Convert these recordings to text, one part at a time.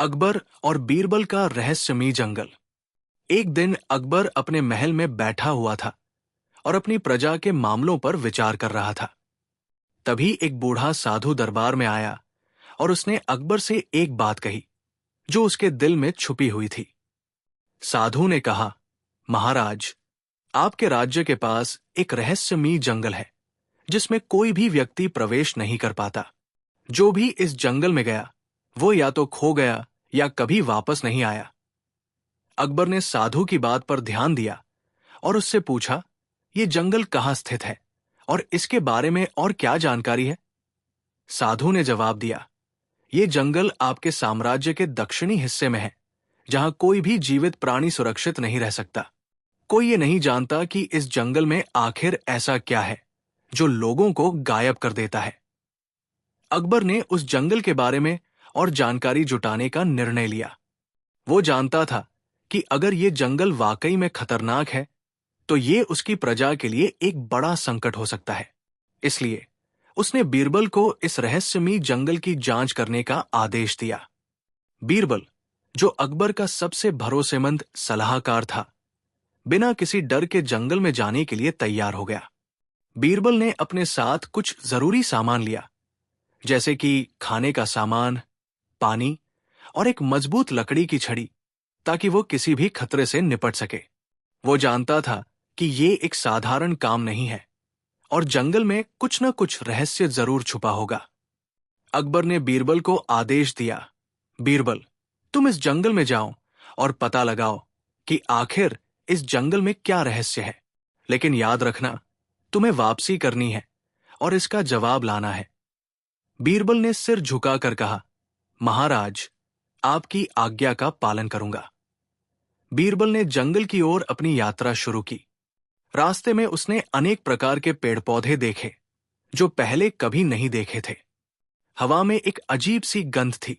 अकबर और बीरबल का रहस्यमयी जंगल। एक दिन अकबर अपने महल में बैठा हुआ था और अपनी प्रजा के मामलों पर विचार कर रहा था। तभी एक बूढ़ा साधु दरबार में आया और उसने अकबर से एक बात कही जो उसके दिल में छुपी हुई थी। साधु ने कहा, महाराज, आपके राज्य के पास एक रहस्यमयी जंगल है जिसमें कोई भी व्यक्ति प्रवेश नहीं कर पाता। जो भी इस जंगल में गया वो या तो खो गया या कभी वापस नहीं आया। अकबर ने साधु की बात पर ध्यान दिया और उससे पूछा, ये जंगल कहाँ स्थित है और इसके बारे में और क्या जानकारी है? साधु ने जवाब दिया, ये जंगल आपके साम्राज्य के दक्षिणी हिस्से में है, जहां कोई भी जीवित प्राणी सुरक्षित नहीं रह सकता। कोई ये नहीं जानता कि इस जंगल में आखिर ऐसा क्या है जो लोगों को गायब कर देता है। अकबर ने उस जंगल के बारे में और जानकारी जुटाने का निर्णय लिया। वो जानता था कि अगर ये जंगल वाकई में खतरनाक है तो ये उसकी प्रजा के लिए एक बड़ा संकट हो सकता है। इसलिए उसने बीरबल को इस रहस्यमयी जंगल की जांच करने का आदेश दिया। बीरबल, जो अकबर का सबसे भरोसेमंद सलाहकार था, बिना किसी डर के जंगल में जाने के लिए तैयार हो गया। बीरबल ने अपने साथ कुछ जरूरी सामान लिया, जैसे कि खाने का सामान, पानी और एक मजबूत लकड़ी की छड़ी, ताकि वो किसी भी खतरे से निपट सके। वो जानता था कि ये एक साधारण काम नहीं है और जंगल में कुछ न कुछ रहस्य जरूर छुपा होगा। अकबर ने बीरबल को आदेश दिया, बीरबल, तुम इस जंगल में जाओ और पता लगाओ कि आखिर इस जंगल में क्या रहस्य है। लेकिन याद रखना, तुम्हें वापसी करनी है और इसका जवाब लाना है। बीरबल ने सिर झुकाकर कहा, महाराज, आपकी आज्ञा का पालन करूंगा। बीरबल ने जंगल की ओर अपनी यात्रा शुरू की। रास्ते में उसने अनेक प्रकार के पेड़ पौधे देखे जो पहले कभी नहीं देखे थे। हवा में एक अजीब सी गंध थी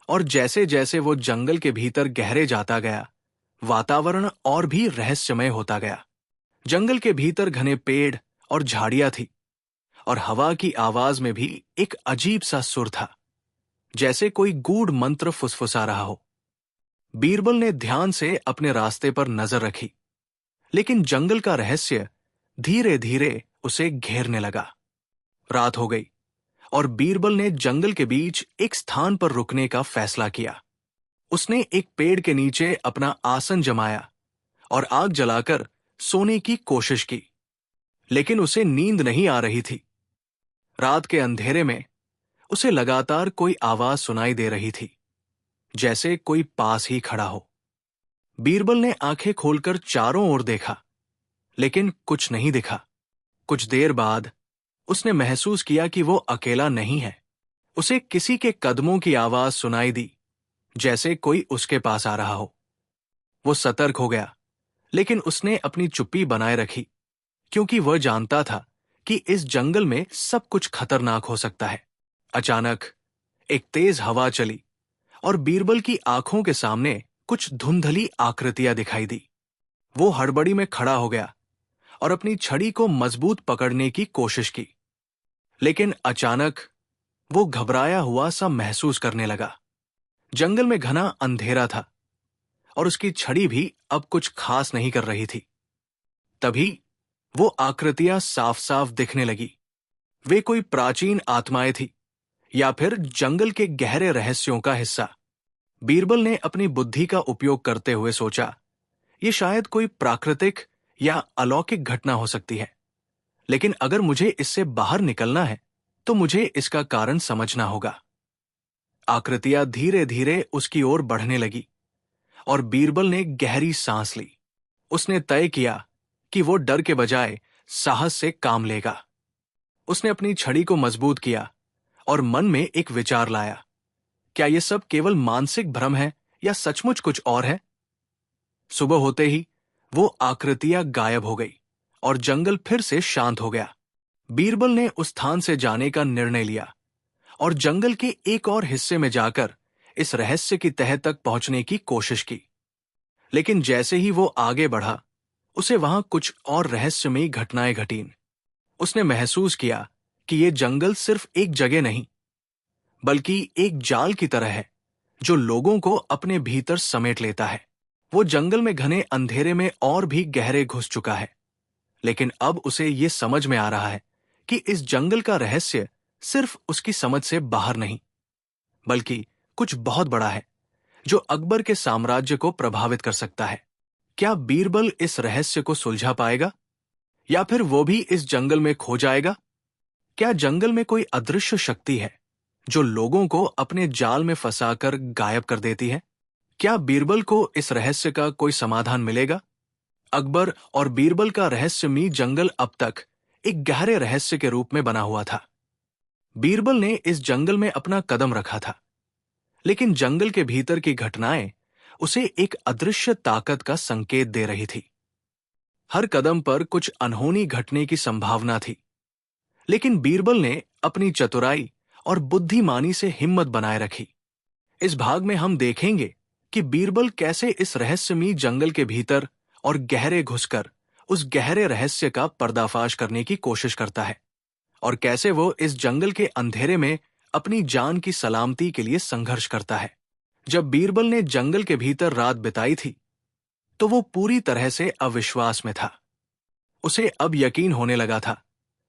और जैसे जैसे वो जंगल के भीतर गहरे जाता गया, वातावरण और भी रहस्यमय होता गया। जंगल के भीतर घने पेड़ और झाड़ियां थी और हवा की आवाज में भी एक अजीब सा सुर था, जैसे कोई गूढ़ मंत्र फुसफुसा रहा हो। बीरबल ने ध्यान से अपने रास्ते पर नजर रखी, लेकिन जंगल का रहस्य धीरे धीरे उसे घेरने लगा। रात हो गई और बीरबल ने जंगल के बीच एक स्थान पर रुकने का फैसला किया। उसने एक पेड़ के नीचे अपना आसन जमाया और आग जलाकर सोने की कोशिश की, लेकिन उसे नींद नहीं आ रही थी। रात के अंधेरे में उसे लगातार कोई आवाज सुनाई दे रही थी, जैसे कोई पास ही खड़ा हो। बीरबल ने आंखें खोलकर चारों ओर देखा, लेकिन कुछ नहीं दिखा। कुछ देर बाद उसने महसूस किया कि वो अकेला नहीं है। उसे किसी के कदमों की आवाज सुनाई दी, जैसे कोई उसके पास आ रहा हो। वो सतर्क हो गया, लेकिन उसने अपनी चुप्पी बनाए रखी, क्योंकि वह जानता था कि इस जंगल में सब कुछ खतरनाक हो सकता है। अचानक एक तेज हवा चली और बीरबल की आंखों के सामने कुछ धुंधली आकृतियां दिखाई दी। वो हड़बड़ी में खड़ा हो गया और अपनी छड़ी को मजबूत पकड़ने की कोशिश की, लेकिन अचानक वो घबराया हुआ सा महसूस करने लगा। जंगल में घना अंधेरा था और उसकी छड़ी भी अब कुछ खास नहीं कर रही थी। तभी वो आकृतियां साफ साफ दिखने लगी। वे कोई प्राचीन आत्माएं थी या फिर जंगल के गहरे रहस्यों का हिस्सा। बीरबल ने अपनी बुद्धि का उपयोग करते हुए सोचा, ये शायद कोई प्राकृतिक या अलौकिक घटना हो सकती है, लेकिन अगर मुझे इससे बाहर निकलना है तो मुझे इसका कारण समझना होगा। आकृतियां धीरे धीरे उसकी ओर बढ़ने लगी और बीरबल ने गहरी सांस ली। उसने तय किया कि वो डर के बजाय साहस से काम लेगा। उसने अपनी छड़ी को मजबूत किया और मन में एक विचार लाया, क्या यह सब केवल मानसिक भ्रम है या सचमुच कुछ और है? सुबह होते ही वो आकृतियां गायब हो गई और जंगल फिर से शांत हो गया। बीरबल ने उस स्थान से जाने का निर्णय लिया और जंगल के एक और हिस्से में जाकर इस रहस्य की तह तक पहुंचने की कोशिश की। लेकिन जैसे ही वो आगे बढ़ा, उसे वहां कुछ और रहस्यमयी घटनाएं घटीं। उसने महसूस किया कि ये जंगल सिर्फ एक जगह नहीं, बल्कि एक जाल की तरह है जो लोगों को अपने भीतर समेट लेता है। वो जंगल में घने अंधेरे में और भी गहरे घुस चुका है, लेकिन अब उसे ये समझ में आ रहा है कि इस जंगल का रहस्य सिर्फ उसकी समझ से बाहर नहीं, बल्कि कुछ बहुत बड़ा है जो अकबर के साम्राज्य को प्रभावित कर सकता है। क्या बीरबल इस रहस्य को सुलझा पाएगा, या फिर वो भी इस जंगल में खो जाएगा? क्या जंगल में कोई अदृश्य शक्ति है जो लोगों को अपने जाल में फंसाकर गायब कर देती है? क्या बीरबल को इस रहस्य का कोई समाधान मिलेगा? अकबर और बीरबल का रहस्यमयी जंगल अब तक एक गहरे रहस्य के रूप में बना हुआ था। बीरबल ने इस जंगल में अपना कदम रखा था, लेकिन जंगल के भीतर की घटनाएं उसे एक अदृश्य ताकत का संकेत दे रही थी। हर कदम पर कुछ अनहोनी घटने की संभावना थी, लेकिन बीरबल ने अपनी चतुराई और बुद्धिमानी से हिम्मत बनाए रखी। इस भाग में हम देखेंगे कि बीरबल कैसे इस रहस्यमयी जंगल के भीतर और गहरे घुसकर उस गहरे रहस्य का पर्दाफाश करने की कोशिश करता है, और कैसे वो इस जंगल के अंधेरे में अपनी जान की सलामती के लिए संघर्ष करता है। जब बीरबल ने जंगल के भीतर रात बिताई थी, तो वो पूरी तरह से अविश्वास में था। उसे अब यकीन होने लगा था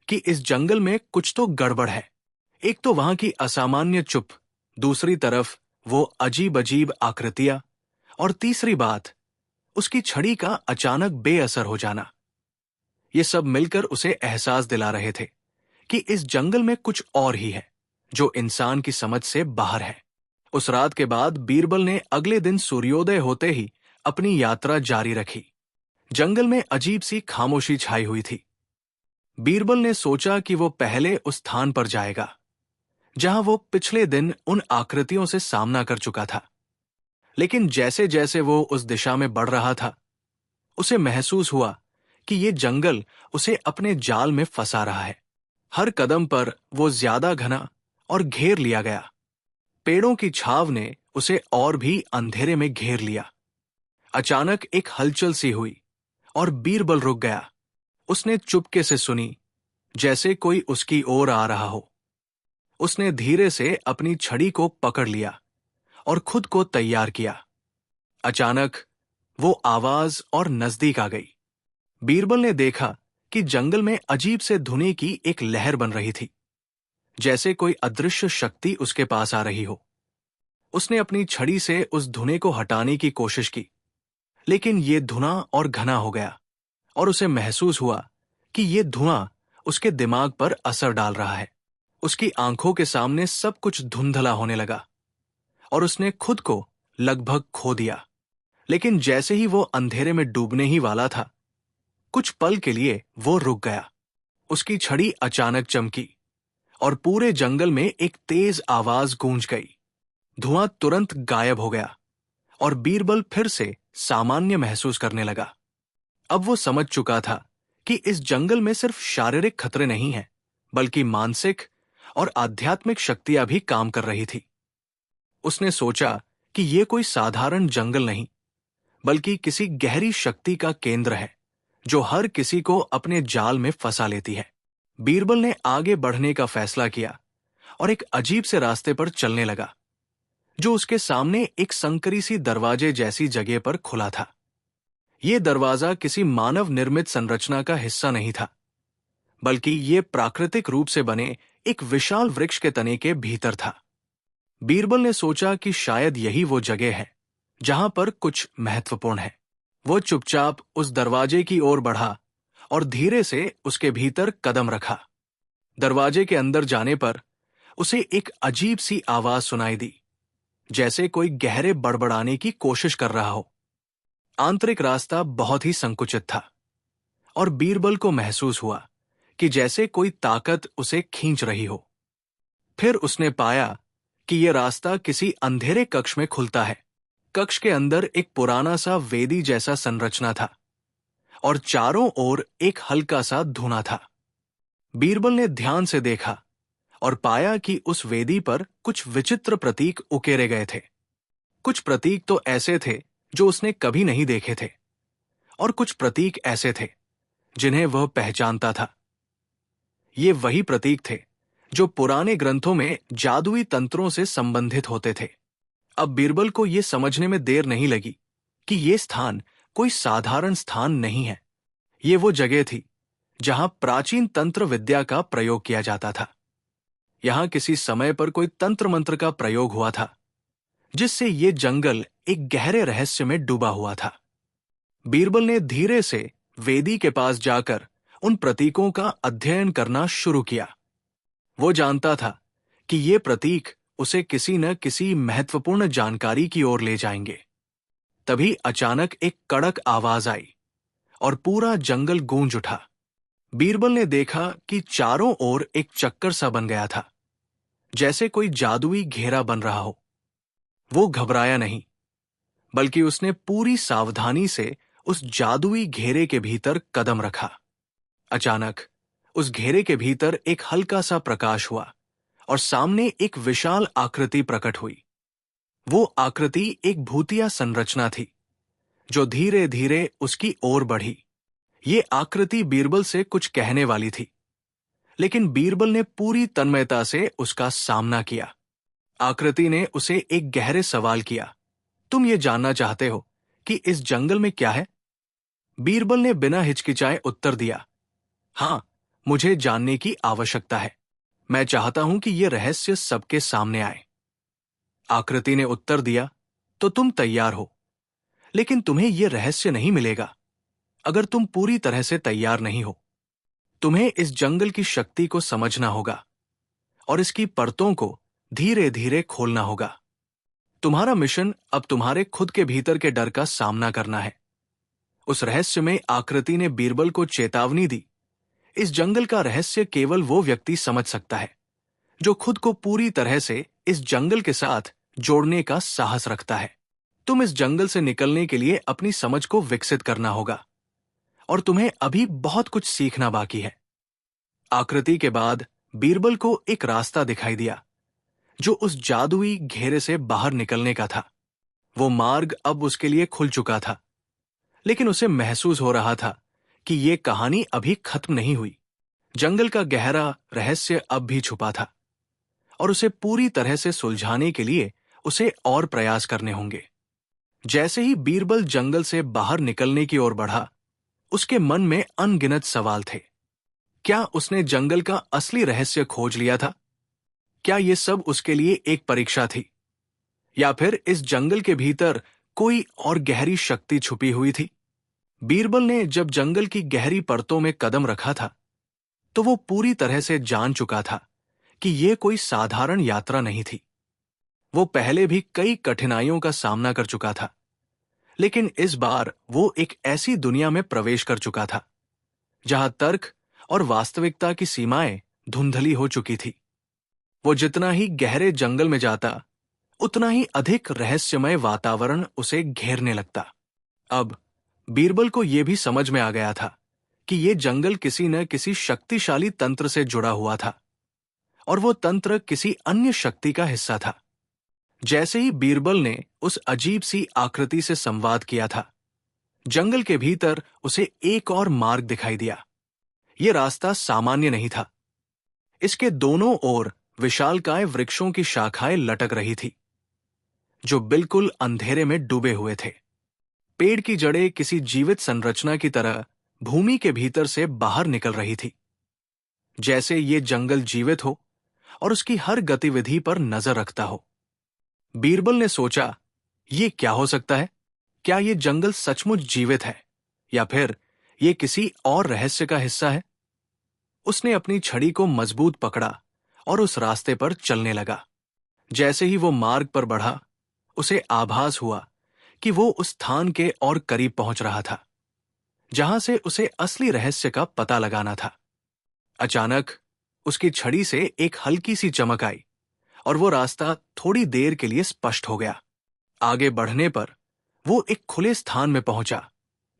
कि इस जंगल में कुछ तो गड़बड़ है। एक तो वहां की असामान्य चुप, दूसरी तरफ वो अजीब अजीब आकृतियां, और तीसरी बात उसकी छड़ी का अचानक बेअसर हो जाना। ये सब मिलकर उसे एहसास दिला रहे थे कि इस जंगल में कुछ और ही है जो इंसान की समझ से बाहर है। उस रात के बाद बीरबल ने अगले दिन सूर्योदय होते ही अपनी यात्रा जारी रखी। जंगल में अजीब सी खामोशी छाई हुई थी। बीरबल ने सोचा कि वो पहले उस स्थान पर जाएगा जहां वो पिछले दिन उन आकृतियों से सामना कर चुका था। लेकिन जैसे जैसे वो उस दिशा में बढ़ रहा था, उसे महसूस हुआ कि ये जंगल उसे अपने जाल में फंसा रहा है। हर कदम पर वो ज्यादा घना और घेर लिया गया। पेड़ों की छाव ने उसे और भी अंधेरे में घेर लिया। अचानक एक हलचल सी हुई और बीरबल रुक गया। उसने चुपके से सुनी, जैसे कोई उसकी ओर आ रहा हो। उसने धीरे से अपनी छड़ी को पकड़ लिया और खुद को तैयार किया। अचानक वो आवाज और नजदीक आ गई। बीरबल ने देखा कि जंगल में अजीब से धुनी की एक लहर बन रही थी, जैसे कोई अदृश्य शक्ति उसके पास आ रही हो। उसने अपनी छड़ी से उस धुने को हटाने की कोशिश की, लेकिन ये धुआं और घना हो गया, और उसे महसूस हुआ कि ये धुआं उसके दिमाग पर असर डाल रहा है। उसकी आंखों के सामने सब कुछ धुंधला होने लगा और उसने खुद को लगभग खो दिया। लेकिन जैसे ही वो अंधेरे में डूबने ही वाला था, कुछ पल के लिए वो रुक गया। उसकी छड़ी अचानक चमकी और पूरे जंगल में एक तेज आवाज गूंज गई। धुआं तुरंत गायब हो गया और बीरबल फिर से सामान्य महसूस करने लगा। अब वो समझ चुका था कि इस जंगल में सिर्फ शारीरिक खतरे नहीं हैं, बल्कि मानसिक और आध्यात्मिक शक्तियां भी काम कर रही थी। उसने सोचा कि ये कोई साधारण जंगल नहीं, बल्कि किसी गहरी शक्ति का केंद्र है जो हर किसी को अपने जाल में फंसा लेती है। बीरबल ने आगे बढ़ने का फैसला किया और एक अजीब से रास्ते पर चलने लगा, जो उसके सामने एक संकरी सी दरवाजे जैसी जगह पर खुला था। यह दरवाजा किसी मानव निर्मित संरचना का हिस्सा नहीं था, बल्कि ये प्राकृतिक रूप से बने एक विशाल वृक्ष के तने के भीतर था। बीरबल ने सोचा कि शायद यही वो जगह है जहां पर कुछ महत्वपूर्ण है। वो चुपचाप उस दरवाजे की ओर बढ़ा और धीरे से उसके भीतर कदम रखा। दरवाजे के अंदर जाने पर उसे एक अजीब सी आवाज सुनाई दी, जैसे कोई गहरे बड़बड़ाने की कोशिश कर रहा हो। आंतरिक रास्ता बहुत ही संकुचित था और बीरबल को महसूस हुआ कि जैसे कोई ताकत उसे खींच रही हो। फिर उसने पाया कि यह रास्ता किसी अंधेरे कक्ष में खुलता है। कक्ष के अंदर एक पुराना सा वेदी जैसा संरचना था और चारों ओर एक हल्का सा धुआं था। बीरबल ने ध्यान से देखा और पाया कि उस वेदी पर कुछ विचित्र प्रतीक उकेरे गए थे। कुछ प्रतीक तो ऐसे थे जो उसने कभी नहीं देखे थे, और कुछ प्रतीक ऐसे थे जिन्हें वह पहचानता था। ये वही प्रतीक थे जो पुराने ग्रंथों में जादुई तंत्रों से संबंधित होते थे। अब बीरबल को यह समझने में देर नहीं लगी कि यह स्थान कोई साधारण स्थान नहीं है। ये वो जगह थी जहां प्राचीन तंत्र विद्या का प्रयोग किया जाता था। यहां किसी समय पर कोई तंत्र मंत्र का प्रयोग हुआ था, जिससे ये जंगल एक गहरे रहस्य में डूबा हुआ था। बीरबल ने धीरे से वेदी के पास जाकर उन प्रतीकों का अध्ययन करना शुरू किया। वो जानता था कि ये प्रतीक उसे किसी न किसी महत्वपूर्ण जानकारी की ओर ले जाएंगे। तभी अचानक एक कड़क आवाज आई और पूरा जंगल गूंज उठा। बीरबल ने देखा कि चारों ओर एक चक्कर सा बन गया था, जैसे कोई जादुई घेरा बन रहा हो। वो घबराया नहीं, बल्कि उसने पूरी सावधानी से उस जादुई घेरे के भीतर कदम रखा। अचानक उस घेरे के भीतर एक हल्का सा प्रकाश हुआ और सामने एक विशाल आकृति प्रकट हुई। वो आकृति एक भूतिया संरचना थी, जो धीरे धीरे उसकी ओर बढ़ी। ये आकृति बीरबल से कुछ कहने वाली थी, लेकिन बीरबल ने पूरी तन्मयता से उसका सामना किया। आकृति ने उसे एक गहरे सवाल किया, तुम ये जानना चाहते हो कि इस जंगल में क्या है? बीरबल ने बिना हिचकिचाए उत्तर दिया, हां, मुझे जानने की आवश्यकता है। मैं चाहता हूं कि यह रहस्य सबके सामने आए। आकृति ने उत्तर दिया, तो तुम तैयार हो, लेकिन तुम्हें यह रहस्य नहीं मिलेगा अगर तुम पूरी तरह से तैयार नहीं हो। तुम्हें इस जंगल की शक्ति को समझना होगा और इसकी परतों को धीरे धीरे खोलना होगा। तुम्हारा मिशन अब तुम्हारे खुद के भीतर के डर का सामना करना है। उस रहस्य में आकृति ने बीरबल को चेतावनी दी, इस जंगल का रहस्य केवल वो व्यक्ति समझ सकता है जो खुद को पूरी तरह से इस जंगल के साथ जोड़ने का साहस रखता है। तुम इस जंगल से निकलने के लिए अपनी समझ को विकसित करना होगा और तुम्हें अभी बहुत कुछ सीखना बाकी है। आकृति के बाद बीरबल को एक रास्ता दिखाई दिया, जो उस जादुई घेरे से बाहर निकलने का था। वो मार्ग अब उसके लिए खुल चुका था, लेकिन उसे महसूस हो रहा था कि ये कहानी अभी खत्म नहीं हुई। जंगल का गहरा रहस्य अब भी छुपा था और उसे पूरी तरह से सुलझाने के लिए उसे और प्रयास करने होंगे। जैसे ही बीरबल जंगल से बाहर निकलने की ओर बढ़ा, उसके मन में अनगिनत सवाल थे। क्या उसने जंगल का असली रहस्य खोज लिया था? क्या यह सब उसके लिए एक परीक्षा थी, या फिर इस जंगल के भीतर कोई और गहरी शक्ति छुपी हुई थी? बीरबल ने जब जंगल की गहरी परतों में कदम रखा था, तो वो पूरी तरह से जान चुका था कि यह कोई साधारण यात्रा नहीं थी। वो पहले भी कई कठिनाइयों का सामना कर चुका था, लेकिन इस बार वो एक ऐसी दुनिया में प्रवेश कर चुका था जहां तर्क और वास्तविकता की सीमाएं धुंधली हो चुकी थी। वो जितना ही गहरे जंगल में जाता, उतना ही अधिक रहस्यमय वातावरण उसे घेरने लगता। अब बीरबल को यह भी समझ में आ गया था कि यह जंगल किसी न किसी शक्तिशाली तंत्र से जुड़ा हुआ था और वो तंत्र किसी अन्य शक्ति का हिस्सा था। जैसे ही बीरबल ने उस अजीब सी आकृति से संवाद किया था, जंगल के भीतर उसे एक और मार्ग दिखाई दिया। यह रास्ता सामान्य नहीं था। इसके दोनों ओर विशालकाय वृक्षों की शाखाएं लटक रही थी, जो बिल्कुल अंधेरे में डूबे हुए थे। पेड़ की जड़ें किसी जीवित संरचना की तरह भूमि के भीतर से बाहर निकल रही थी, जैसे ये जंगल जीवित हो और उसकी हर गतिविधि पर नजर रखता हो। बीरबल ने सोचा, ये क्या हो सकता है? क्या ये जंगल सचमुच जीवित है, या फिर ये किसी और रहस्य का हिस्सा है? उसने अपनी छड़ी को मजबूत पकड़ा और उस रास्ते पर चलने लगा। जैसे ही वो मार्ग पर बढ़ा, उसे आभास हुआ कि वो उस स्थान के और करीब पहुंच रहा था, जहां से उसे असली रहस्य का पता लगाना था। अचानक उसकी छड़ी से एक हल्की सी चमक आई और वो रास्ता थोड़ी देर के लिए स्पष्ट हो गया। आगे बढ़ने पर वो एक खुले स्थान में पहुंचा,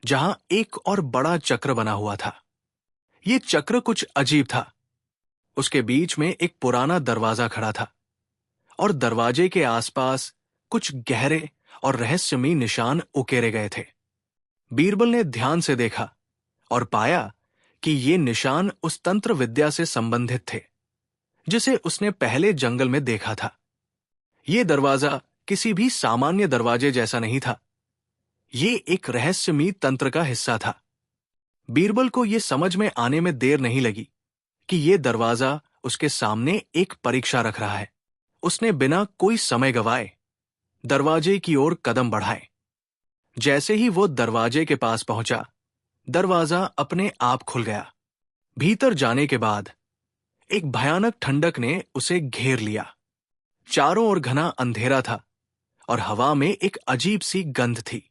जहां एक और बड़ा चक्र बना हुआ था। ये चक्र कुछ अजीब था। उसके बीच में एक पुराना दरवाजा खड़ा था और दरवाजे के आसपास कुछ गहरे और रहस्यमयी निशान उकेरे गए थे। बीरबल ने ध्यान से देखा और पाया कि ये निशान उस तंत्र विद्या से संबंधित थे, जिसे उसने पहले जंगल में देखा था। ये दरवाजा किसी भी सामान्य दरवाजे जैसा नहीं था। ये एक रहस्यमयी तंत्र का हिस्सा था। बीरबल को यह समझ में आने में देर नहीं लगी कि यह दरवाजा उसके सामने एक परीक्षा रख रहा है। उसने बिना कोई समय गवाए दरवाजे की ओर कदम बढ़ाए। जैसे ही वो दरवाजे के पास पहुंचा, दरवाजा अपने आप खुल गया। भीतर जाने के बाद एक भयानक ठंडक ने उसे घेर लिया। चारों ओर घना अंधेरा था और हवा में एक अजीब सी गंध थी।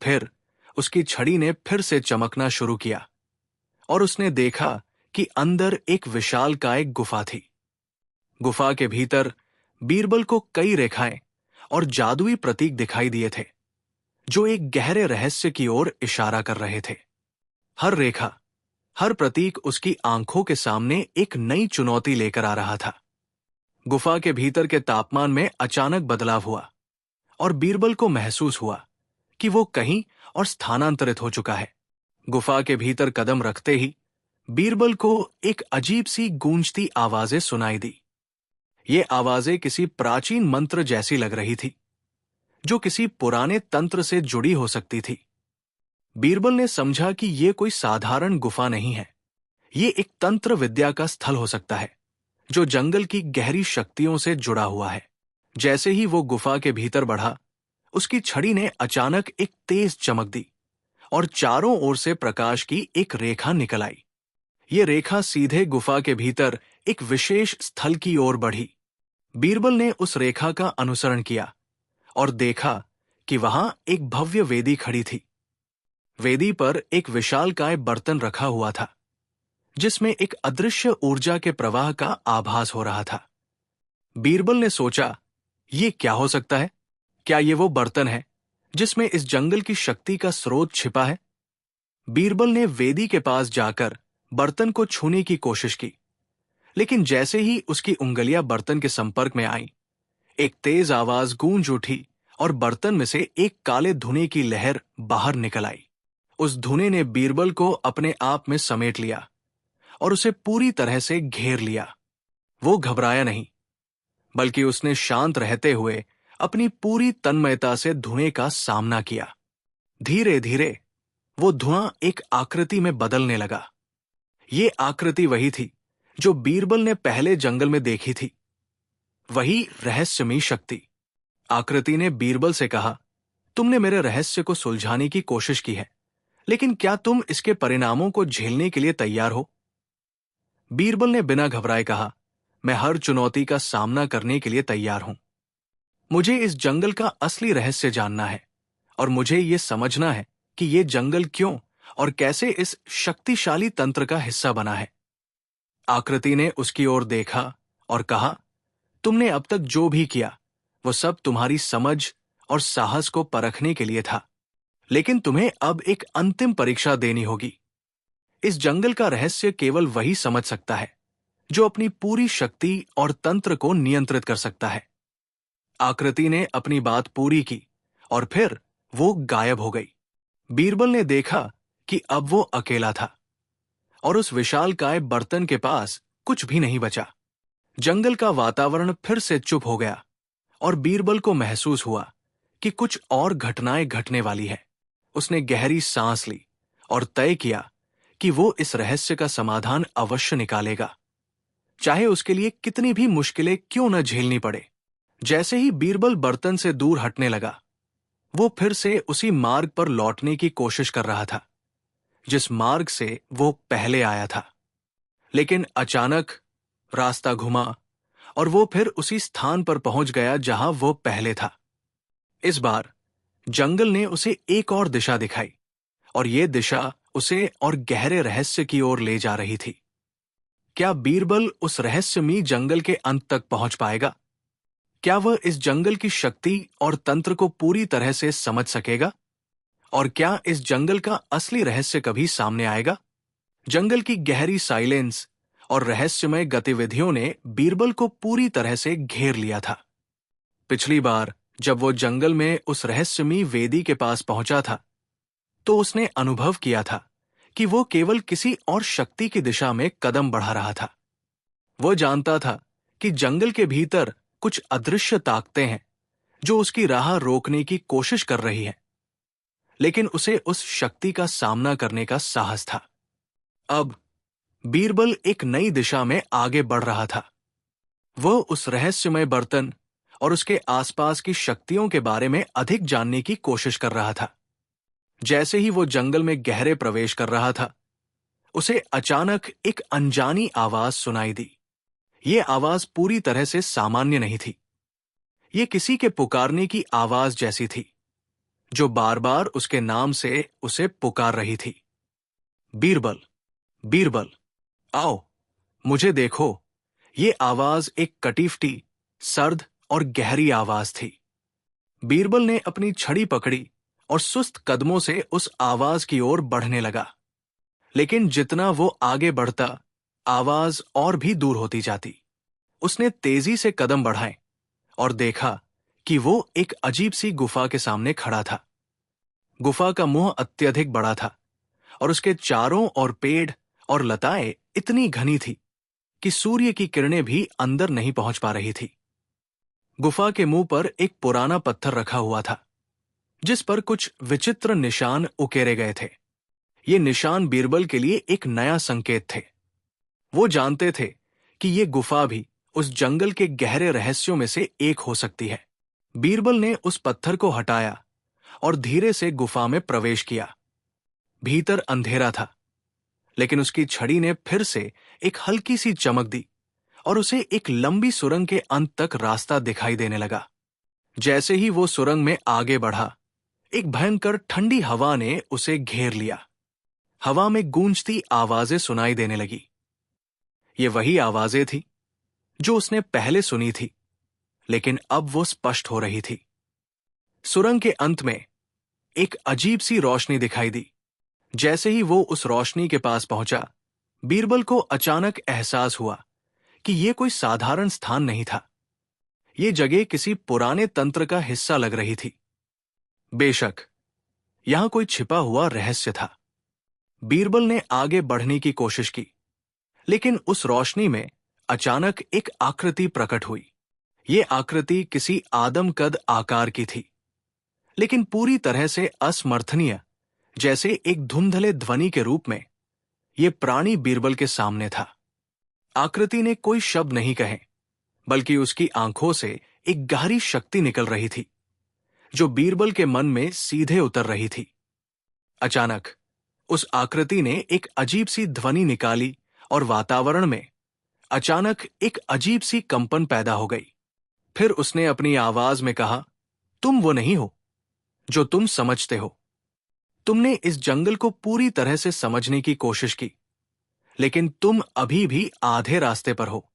फिर उसकी छड़ी ने फिर से चमकना शुरू किया और उसने देखा कि अंदर एक विशालकाय गुफा थी। गुफा के भीतर बीरबल को कई रेखाएं और जादुई प्रतीक दिखाई दिए थे, जो एक गहरे रहस्य की ओर इशारा कर रहे थे। हर रेखा, हर प्रतीक उसकी आंखों के सामने एक नई चुनौती लेकर आ रहा था। गुफा के भीतर के तापमान में अचानक बदलाव हुआ और बीरबल को महसूस हुआ कि वो कहीं और स्थानांतरित हो चुका है। गुफा के भीतर कदम रखते ही बीरबल को एक अजीब सी गूंजती आवाजें सुनाई दी। ये आवाजें किसी प्राचीन मंत्र जैसी लग रही थी, जो किसी पुराने तंत्र से जुड़ी हो सकती थी। बीरबल ने समझा कि यह कोई साधारण गुफा नहीं है। ये एक तंत्र विद्या का स्थल हो सकता है, जो जंगल की गहरी शक्तियों से जुड़ा हुआ है। जैसे ही वो गुफा के भीतर बढ़ा, उसकी छड़ी ने अचानक एक तेज चमक दी और चारों ओर से प्रकाश की एक रेखा निकल आई। ये रेखा सीधे गुफा के भीतर एक विशेष स्थल की ओर बढ़ी। बीरबल ने उस रेखा का अनुसरण किया और देखा कि वहां एक भव्य वेदी खड़ी थी। वेदी पर एक विशालकाय बर्तन रखा हुआ था, जिसमें एक अदृश्य ऊर्जा के प्रवाह का आभास हो रहा था। बीरबल ने सोचा, ये क्या हो सकता है? क्या ये वो बर्तन है जिसमें इस जंगल की शक्ति का स्रोत छिपा है? बीरबल ने वेदी के पास जाकर बर्तन को छूने की कोशिश की, लेकिन जैसे ही उसकी उंगलियां बर्तन के संपर्क में आईं, एक तेज आवाज गूंज उठी और बर्तन में से एक काले धुएं की लहर बाहर निकल आई। उस धुएं ने बीरबल को अपने आप में समेट लिया और उसे पूरी तरह से घेर लिया। वो घबराया नहीं, बल्कि उसने शांत रहते हुए अपनी पूरी तन्मयता से धुएं का सामना किया। धीरे धीरे वो धुआं एक आकृति में बदलने लगा। ये आकृति वही थी जो बीरबल ने पहले जंगल में देखी थी, वही रहस्यमयी शक्ति। आकृति ने बीरबल से कहा, तुमने मेरे रहस्य को सुलझाने की कोशिश की है, लेकिन क्या तुम इसके परिणामों को झेलने के लिए तैयार हो? बीरबल ने बिना घबराए कहा, मैं हर चुनौती का सामना करने के लिए तैयार हूं। मुझे इस जंगल का असली रहस्य जानना है और मुझे यह समझना है कि यह जंगल क्यों और कैसे इस शक्तिशाली तंत्र का हिस्सा बना है। आकृति ने उसकी ओर देखा और कहा, तुमने अब तक जो भी किया वो सब तुम्हारी समझ और साहस को परखने के लिए था, लेकिन तुम्हें अब एक अंतिम परीक्षा देनी होगी। इस जंगल का रहस्य केवल वही समझ सकता है जो अपनी पूरी शक्ति और तंत्र को नियंत्रित कर सकता है। आकृति ने अपनी बात पूरी की और फिर वो गायब हो गई। बीरबल ने देखा कि अब वो अकेला था और उस विशालकाय बर्तन के पास कुछ भी नहीं बचा। जंगल का वातावरण फिर से चुप हो गया और बीरबल को महसूस हुआ कि कुछ और घटनाएं घटने वाली है। उसने गहरी सांस ली और तय किया कि वो इस रहस्य का समाधान अवश्य निकालेगा, चाहे उसके लिए कितनी भी मुश्किलें क्यों न झेलनी पड़े। जैसे ही बीरबल बर्तन से दूर हटने लगा, वो फिर से उसी मार्ग पर लौटने की कोशिश कर रहा था जिस मार्ग से वो पहले आया था। लेकिन अचानक रास्ता घुमा और वो फिर उसी स्थान पर पहुंच गया जहां वो पहले था। इस बार जंगल ने उसे एक और दिशा दिखाई और ये दिशा उसे और गहरे रहस्य की ओर ले जा रही थी। क्या बीरबल उस रहस्यमयी जंगल के अंत तक पहुंच पाएगा? क्या वह इस जंगल की शक्ति और तंत्र को पूरी तरह से समझ सकेगा? और क्या इस जंगल का असली रहस्य कभी सामने आएगा? जंगल की गहरी साइलेंस और रहस्यमय गतिविधियों ने बीरबल को पूरी तरह से घेर लिया था। पिछली बार जब वो जंगल में उस रहस्यमयी वेदी के पास पहुंचा था, तो उसने अनुभव किया था कि वो केवल किसी और शक्ति की दिशा में कदम बढ़ा रहा था। वो जानता था कि जंगल के भीतर कुछ अदृश्य ताकतें हैं जो उसकी राह रोकने की कोशिश कर रही है, लेकिन उसे उस शक्ति का सामना करने का साहस था। अब बीरबल एक नई दिशा में आगे बढ़ रहा था। वह उस रहस्यमय बर्तन और उसके आसपास की शक्तियों के बारे में अधिक जानने की कोशिश कर रहा था। जैसे ही वो जंगल में गहरे प्रवेश कर रहा था, उसे अचानक एक अनजानी आवाज सुनाई दी। ये आवाज पूरी तरह से सामान्य नहीं थी। ये किसी के पुकारने की आवाज जैसी थी, जो बार बार उसके नाम से उसे पुकार रही थी। बीरबल, बीरबल, आओ, मुझे देखो। ये आवाज एक कटीफटी, सर्द और गहरी आवाज थी। बीरबल ने अपनी छड़ी पकड़ी और सुस्त कदमों से उस आवाज की ओर बढ़ने लगा। लेकिन जितना वो आगे बढ़ता, आवाज और भी दूर होती जाती। उसने तेजी से कदम बढ़ाए और देखा कि वो एक अजीब सी गुफा के सामने खड़ा था। गुफा का मुंह अत्यधिक बड़ा था और उसके चारों ओर पेड़ और लताएं इतनी घनी थी कि सूर्य की किरणें भी अंदर नहीं पहुंच पा रही थी। गुफा के मुंह पर एक पुराना पत्थर रखा हुआ था, जिस पर कुछ विचित्र निशान उकेरे गए थे। ये निशान बीरबल के लिए एक नया संकेत थे। वो जानते थे कि ये गुफा भी उस जंगल के गहरे रहस्यों में से एक हो सकती है। बीरबल ने उस पत्थर को हटाया और धीरे से गुफा में प्रवेश किया। भीतर अंधेरा था, लेकिन उसकी छड़ी ने फिर से एक हल्की सी चमक दी और उसे एक लंबी सुरंग के अंत तक रास्ता दिखाई देने लगा। जैसे ही वो सुरंग में आगे बढ़ा, एक भयंकर ठंडी हवा ने उसे घेर लिया। हवा में गूंजती आवाजें सुनाई देने लगी। ये वही आवाजें थी जो उसने पहले सुनी थी, लेकिन अब वो स्पष्ट हो रही थी। सुरंग के अंत में एक अजीब सी रोशनी दिखाई दी। जैसे ही वो उस रोशनी के पास पहुंचा, बीरबल को अचानक एहसास हुआ कि ये कोई साधारण स्थान नहीं था। ये जगह किसी पुराने तंत्र का हिस्सा लग रही थी। बेशक यहां कोई छिपा हुआ रहस्य था। बीरबल ने आगे बढ़ने की कोशिश की, लेकिन उस रोशनी में अचानक एक आकृति प्रकट हुई। ये आकृति किसी आदमकद आकार की थी, लेकिन पूरी तरह से असमर्थनीय, जैसे एक धुंधले ध्वनि के रूप में ये प्राणी बीरबल के सामने था। आकृति ने कोई शब्द नहीं कहे, बल्कि उसकी आंखों से एक गहरी शक्ति निकल रही थी, जो बीरबल के मन में सीधे उतर रही थी। अचानक उस आकृति ने एक अजीब सी ध्वनि निकाली और वातावरण में अचानक एक अजीब सी कंपन पैदा हो गई। फिर उसने अपनी आवाज में कहा, तुम वो नहीं हो जो तुम समझते हो। तुमने इस जंगल को पूरी तरह से समझने की कोशिश की, लेकिन तुम अभी भी आधे रास्ते पर हो।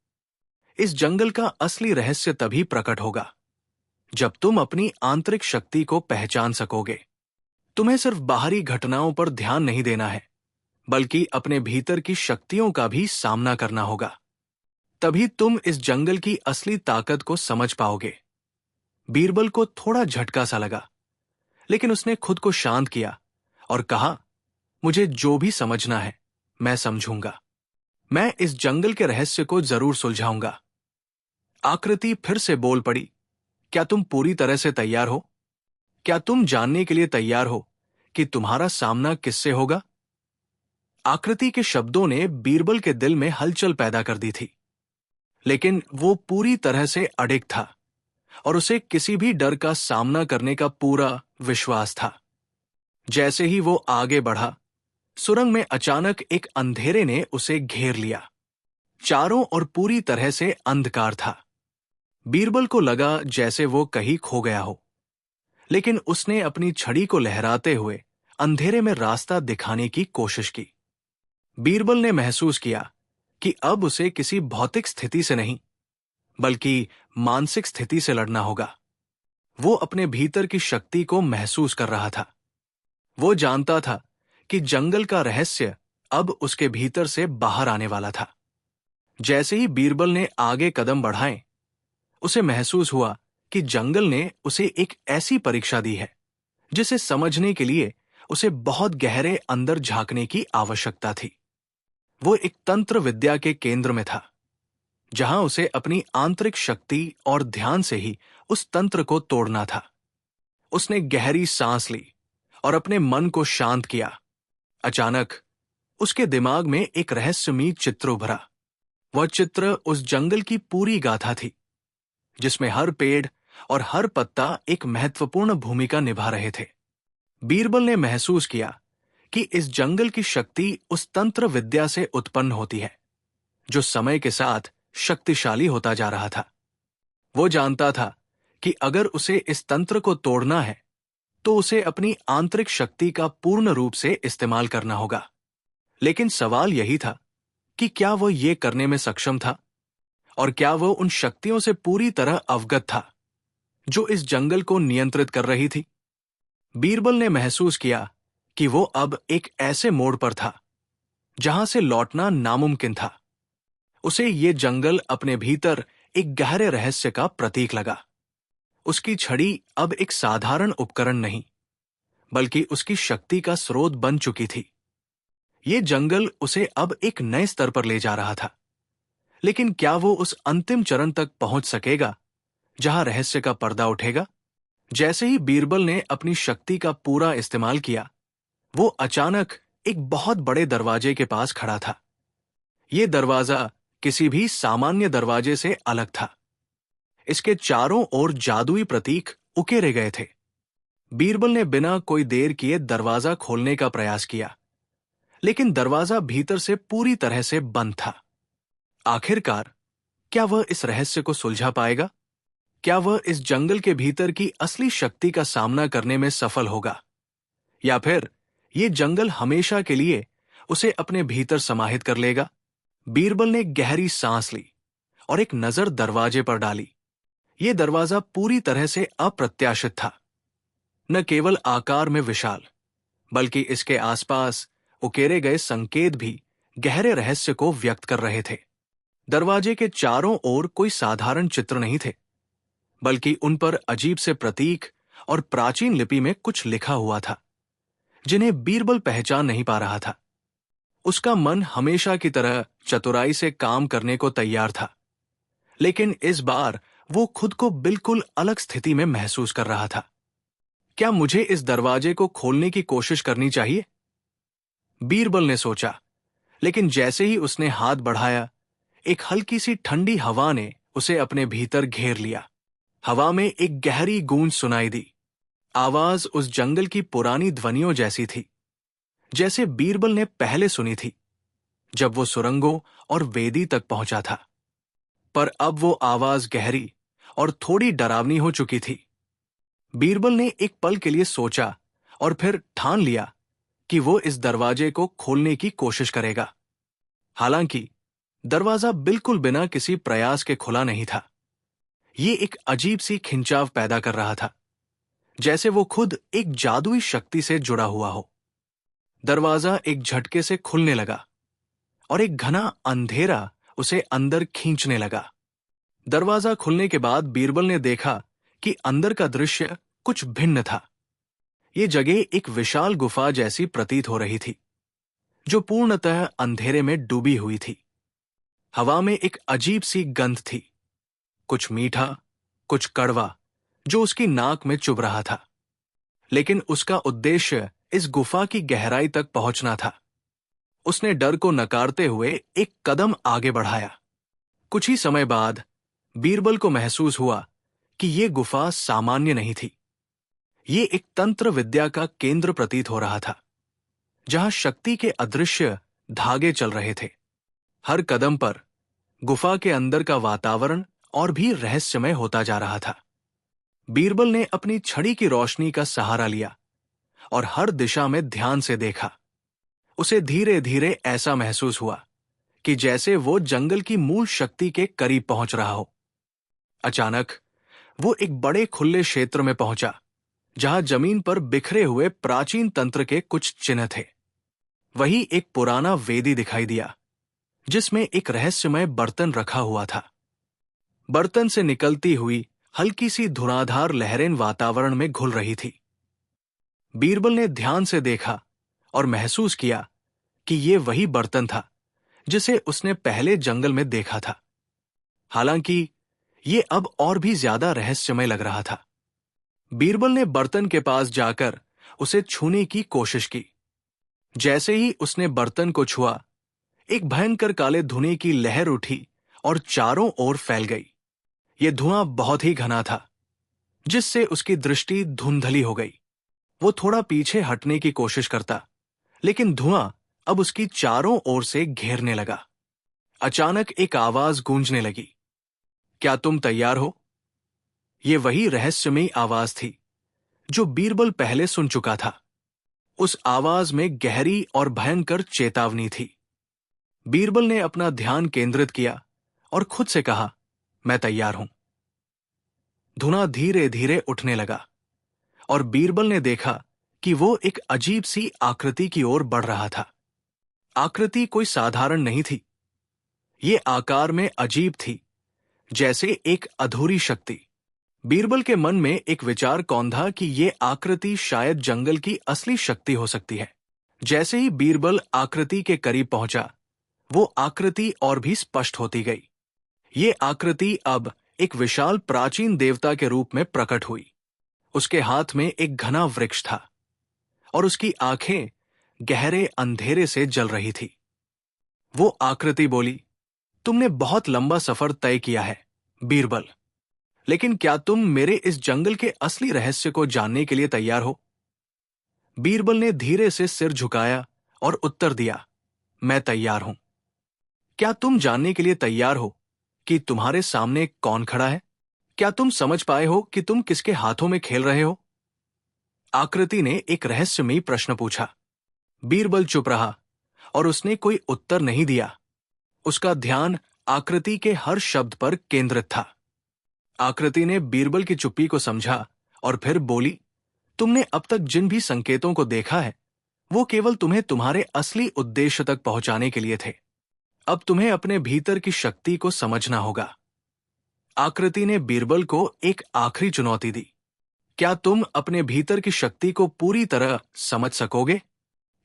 इस जंगल का असली रहस्य तभी प्रकट होगा जब तुम अपनी आंतरिक शक्ति को पहचान सकोगे। तुम्हें सिर्फ बाहरी घटनाओं पर ध्यान नहीं देना है, बल्कि अपने भीतर की शक्तियों का भी सामना करना होगा। तभी तुम इस जंगल की असली ताकत को समझ पाओगे। बीरबल को थोड़ा झटका सा लगा, लेकिन उसने खुद को शांत किया और कहा, मुझे जो भी समझना है मैं समझूंगा। मैं इस जंगल के रहस्य को जरूर सुलझाऊंगा। आकृति फिर से बोल पड़ी, क्या तुम पूरी तरह से तैयार हो? क्या तुम जानने के लिए तैयार हो कि तुम्हारा सामना किससे होगा? आकृति के शब्दों ने बीरबल के दिल में हलचल पैदा कर दी थी, लेकिन वो पूरी तरह से अडिग था और उसे किसी भी डर का सामना करने का पूरा विश्वास था। जैसे ही वो आगे बढ़ा, सुरंग में अचानक एक अंधेरे ने उसे घेर लिया। चारों ओर पूरी तरह से अंधकार था। बीरबल को लगा जैसे वो कहीं खो गया हो, लेकिन उसने अपनी छड़ी को लहराते हुए अंधेरे में रास्ता दिखाने की कोशिश की। बीरबल ने महसूस किया कि अब उसे किसी भौतिक स्थिति से नहीं, बल्कि मानसिक स्थिति से लड़ना होगा। वो अपने भीतर की शक्ति को महसूस कर रहा था। वो जानता था कि जंगल का रहस्य अब उसके भीतर से बाहर आने वाला था। जैसे ही बीरबल ने आगे कदम बढ़ाए, उसे महसूस हुआ कि जंगल ने उसे एक ऐसी परीक्षा दी है जिसे समझने के लिए उसे बहुत गहरे अंदर झांकने की आवश्यकता थी। वो एक तंत्र विद्या के केंद्र में था, जहां उसे अपनी आंतरिक शक्ति और ध्यान से ही उस तंत्र को तोड़ना था। उसने गहरी सांस ली और अपने मन को शांत किया। अचानक उसके दिमाग में एक रहस्यमयी चित्र उभरा। वह चित्र उस जंगल की पूरी गाथा थी, जिसमें हर पेड़ और हर पत्ता एक महत्वपूर्ण भूमिका निभा रहे थे। बीरबल ने महसूस किया कि इस जंगल की शक्ति उस तंत्र विद्या से उत्पन्न होती है, जो समय के साथ शक्तिशाली होता जा रहा था। वो जानता था कि अगर उसे इस तंत्र को तोड़ना है, तो उसे अपनी आंतरिक शक्ति का पूर्ण रूप से इस्तेमाल करना होगा। लेकिन सवाल यही था कि क्या वह ये करने में सक्षम था, और क्या वह उन शक्तियों से पूरी तरह अवगत था जो इस जंगल को नियंत्रित कर रही थी। बीरबल ने महसूस किया कि वो अब एक ऐसे मोड़ पर था जहां से लौटना नामुमकिन था। उसे ये जंगल अपने भीतर एक गहरे रहस्य का प्रतीक लगा। उसकी छड़ी अब एक साधारण उपकरण नहीं, बल्कि उसकी शक्ति का स्रोत बन चुकी थी। ये जंगल उसे अब एक नए स्तर पर ले जा रहा था। लेकिन क्या वो उस अंतिम चरण तक पहुंच सकेगा जहां रहस्य का पर्दा उठेगा? जैसे ही बीरबल ने अपनी शक्ति का पूरा इस्तेमाल किया, वो अचानक एक बहुत बड़े दरवाजे के पास खड़ा था। ये दरवाजा किसी भी सामान्य दरवाजे से अलग था। इसके चारों ओर जादुई प्रतीक उकेरे गए थे। बीरबल ने बिना कोई देर किए दरवाजा खोलने का प्रयास किया, लेकिन दरवाजा भीतर से पूरी तरह से बंद था। आखिरकार, क्या वह इस रहस्य को सुलझा पाएगा? क्या वह इस जंगल के भीतर की असली शक्ति का सामना करने में सफल होगा, या फिर ये जंगल हमेशा के लिए उसे अपने भीतर समाहित कर लेगा? बीरबल ने गहरी सांस ली और एक नजर दरवाजे पर डाली। यह दरवाजा पूरी तरह से अप्रत्याशित था। न केवल आकार में विशाल, बल्कि इसके आसपास उकेरे गए संकेत भी गहरे रहस्य को व्यक्त कर रहे थे। दरवाजे के चारों ओर कोई साधारण चित्र नहीं थे, बल्कि उन पर अजीब से प्रतीक और प्राचीन लिपि में कुछ लिखा हुआ था, जिन्हें बीरबल पहचान नहीं पा रहा था। उसका मन हमेशा की तरह चतुराई से काम करने को तैयार था, लेकिन इस बार वो खुद को बिल्कुल अलग स्थिति में महसूस कर रहा था। क्या मुझे इस दरवाजे को खोलने की कोशिश करनी चाहिए? बीरबल ने सोचा, लेकिन जैसे ही उसने हाथ बढ़ाया, एक हल्की सी ठंडी हवा ने उसे अपने भीतर घेर लिया। हवा में एक गहरी गूंज सुनाई दी। आवाज उस जंगल की पुरानी ध्वनियों जैसी थी, जैसे बीरबल ने पहले सुनी थी जब वो सुरंगों और वेदी तक पहुंचा था। पर अब वो आवाज गहरी और थोड़ी डरावनी हो चुकी थी। बीरबल ने एक पल के लिए सोचा और फिर ठान लिया कि वो इस दरवाजे को खोलने की कोशिश करेगा। हालांकि दरवाजा बिल्कुल बिना किसी प्रयास के खुला नहीं था। ये एक अजीब सी खिंचाव पैदा कर रहा था, जैसे वो खुद एक जादुई शक्ति से जुड़ा हुआ हो। दरवाजा एक झटके से खुलने लगा और एक घना अंधेरा उसे अंदर खींचने लगा। दरवाजा खुलने के बाद बीरबल ने देखा कि अंदर का दृश्य कुछ भिन्न था। ये जगह एक विशाल गुफा जैसी प्रतीत हो रही थी, जो पूर्णतः अंधेरे में डूबी हुई थी। हवा में एक अजीब सी गंध थी, कुछ मीठा, कुछ कड़वा, जो उसकी नाक में चुभ रहा था। लेकिन उसका उद्देश्य इस गुफा की गहराई तक पहुंचना था। उसने डर को नकारते हुए एक कदम आगे बढ़ाया। कुछ ही समय बाद बीरबल को महसूस हुआ कि यह गुफा सामान्य नहीं थी। ये एक तंत्र विद्या का केंद्र प्रतीत हो रहा था, जहां शक्ति के अदृश्य धागे चल रहे थे। हर कदम पर गुफा के अंदर का वातावरण और भी रहस्यमय होता जा रहा था। बीरबल ने अपनी छड़ी की रोशनी का सहारा लिया और हर दिशा में ध्यान से देखा। उसे धीरे धीरे ऐसा महसूस हुआ कि जैसे वो जंगल की मूल शक्ति के करीब पहुंच रहा हो। अचानक वो एक बड़े खुले क्षेत्र में पहुंचा, जहां जमीन पर बिखरे हुए प्राचीन तंत्र के कुछ चिन्ह थे। वहीं एक पुराना वेदी दिखाई दिया, जिसमें एक रहस्यमय बर्तन रखा हुआ था। बर्तन से निकलती हुई हल्की सी धुआंधार लहरें वातावरण में घुल रही थी। बीरबल ने ध्यान से देखा और महसूस किया कि ये वही बर्तन था जिसे उसने पहले जंगल में देखा था। हालांकि ये अब और भी ज्यादा रहस्यमय लग रहा था। बीरबल ने बर्तन के पास जाकर उसे छूने की कोशिश की। जैसे ही उसने बर्तन को छुआ, एक भयंकर काले धुएं की लहर उठी और चारों ओर फैल गई। यह धुआं बहुत ही घना था, जिससे उसकी दृष्टि धुंधली हो गई। वो थोड़ा पीछे हटने की कोशिश करता, लेकिन धुआं अब उसकी चारों ओर से घेरने लगा। अचानक एक आवाज गूंजने लगी, क्या तुम तैयार हो? ये वही रहस्यमयी आवाज थी जो बीरबल पहले सुन चुका था। उस आवाज में गहरी और भयंकर चेतावनी थी। बीरबल ने अपना ध्यान केंद्रित किया और खुद से कहा, मैं तैयार हूं। धुआं धीरे धीरे उठने लगा और बीरबल ने देखा कि वो एक अजीब सी आकृति की ओर बढ़ रहा था। आकृति कोई साधारण नहीं थी। ये आकार में अजीब थी, जैसे एक अधूरी शक्ति। बीरबल के मन में एक विचार कौंधा कि ये आकृति शायद जंगल की असली शक्ति हो सकती है। जैसे ही बीरबल आकृति के करीब पहुंचा, वो आकृति और भी स्पष्ट होती गई। ये आकृति अब एक विशाल प्राचीन देवता के रूप में प्रकट हुई। उसके हाथ में एक घना वृक्ष था और उसकी आंखें गहरे अंधेरे से जल रही थी। वो आकृति बोली, तुमने बहुत लंबा सफर तय किया है बीरबल, लेकिन क्या तुम मेरे इस जंगल के असली रहस्य को जानने के लिए तैयार हो? बीरबल ने धीरे से सिर झुकाया और उत्तर दिया, मैं तैयार हूं। क्या तुम जानने के लिए तैयार हो कि तुम्हारे सामने कौन खड़ा है? क्या तुम समझ पाए हो कि तुम किसके हाथों में खेल रहे हो? आकृति ने एक रहस्यमयी प्रश्न पूछा। बीरबल चुप रहा और उसने कोई उत्तर नहीं दिया। उसका ध्यान आकृति के हर शब्द पर केंद्रित था। आकृति ने बीरबल की चुप्पी को समझा और फिर बोली, तुमने अब तक जिन भी संकेतों को देखा है, वो केवल तुम्हें तुम्हारे असली उद्देश्य तक पहुंचाने के लिए थे। अब तुम्हें अपने भीतर की शक्ति को समझना होगा। आकृति ने बीरबल को एक आखिरी चुनौती दी। क्या तुम अपने भीतर की शक्ति को पूरी तरह समझ सकोगे?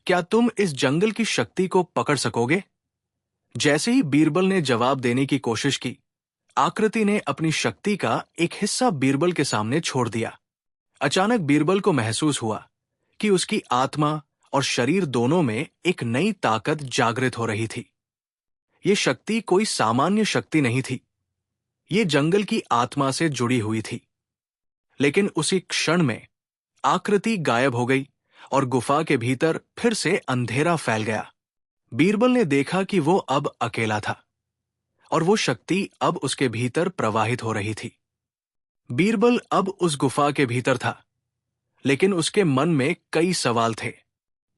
क्या तुम इस जंगल की शक्ति को पकड़ सकोगे? जैसे ही बीरबल ने जवाब देने की कोशिश की, आकृति ने अपनी शक्ति का एक हिस्सा बीरबल के सामने छोड़ दिया। अचानक बीरबल को महसूस हुआ कि उसकी आत्मा और शरीर दोनों में एक नई ताकत जागृत हो रही थी। ये शक्ति कोई सामान्य शक्ति नहीं थी। ये जंगल की आत्मा से जुड़ी हुई थी। लेकिन उसी क्षण में आकृति गायब हो गई और गुफा के भीतर फिर से अंधेरा फैल गया। बीरबल ने देखा कि वो अब अकेला था और वो शक्ति अब उसके भीतर प्रवाहित हो रही थी। बीरबल अब उस गुफा के भीतर था, लेकिन उसके मन में कई सवाल थे।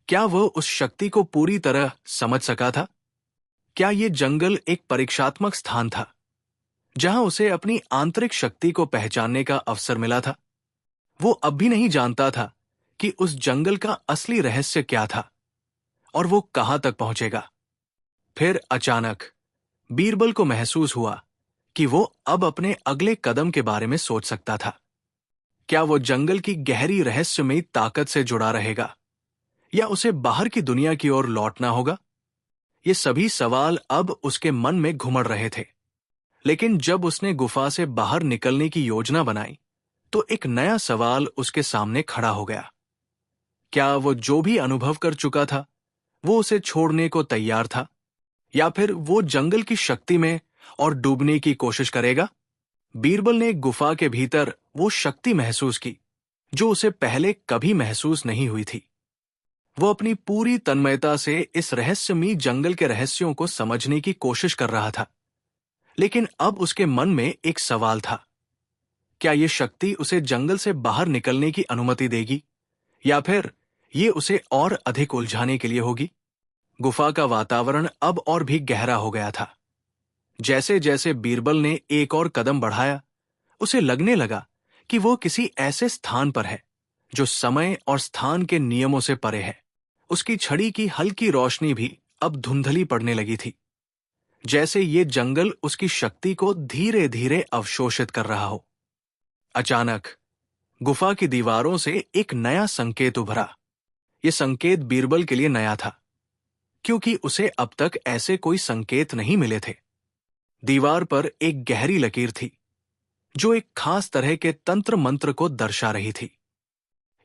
क्या वो उस शक्ति को पूरी तरह समझ सका था? क्या ये जंगल एक परीक्षात्मक स्थान था, जहां उसे अपनी आंतरिक शक्ति को पहचानने का अवसर मिला था? वो अब भी नहीं जानता था कि उस जंगल का असली रहस्य क्या था और वो कहां तक पहुंचेगा। फिर अचानक बीरबल को महसूस हुआ कि वो अब अपने अगले कदम के बारे में सोच सकता था। क्या वो जंगल की गहरी रहस्यमयी ताकत से जुड़ा रहेगा या उसे बाहर की दुनिया की ओर लौटना होगा? ये सभी सवाल अब उसके मन में घुमड़ रहे थे। लेकिन जब उसने गुफा से बाहर निकलने की योजना बनाई, तो एक नया सवाल उसके सामने खड़ा हो गया। क्या वो जो भी अनुभव कर चुका था, वो उसे छोड़ने को तैयार था, या फिर वो जंगल की शक्ति में और डूबने की कोशिश करेगा? बीरबल ने गुफा के भीतर वो शक्ति महसूस की जो उसे पहले कभी महसूस नहीं हुई थी। वो अपनी पूरी तन्मयता से इस रहस्यमयी जंगल के रहस्यों को समझने की कोशिश कर रहा था। लेकिन अब उसके मन में एक सवाल था, क्या ये शक्ति उसे जंगल से बाहर निकलने की अनुमति देगी या फिर ये उसे और अधिक उलझाने के लिए होगी? गुफा का वातावरण अब और भी गहरा हो गया था। जैसे जैसे बीरबल ने एक और कदम बढ़ाया, उसे लगने लगा कि वो किसी ऐसे स्थान पर है जो समय और स्थान के नियमों से परे है। उसकी छड़ी की हल्की रोशनी भी अब धुंधली पड़ने लगी थी, जैसे ये जंगल उसकी शक्ति को धीरे धीरे अवशोषित कर रहा हो। अचानक गुफा की दीवारों से एक नया संकेत उभरा। यह संकेत बीरबल के लिए नया था, क्योंकि उसे अब तक ऐसे कोई संकेत नहीं मिले थे। दीवार पर एक गहरी लकीर थी जो एक खास तरह के तंत्र मंत्र को दर्शा रही थी।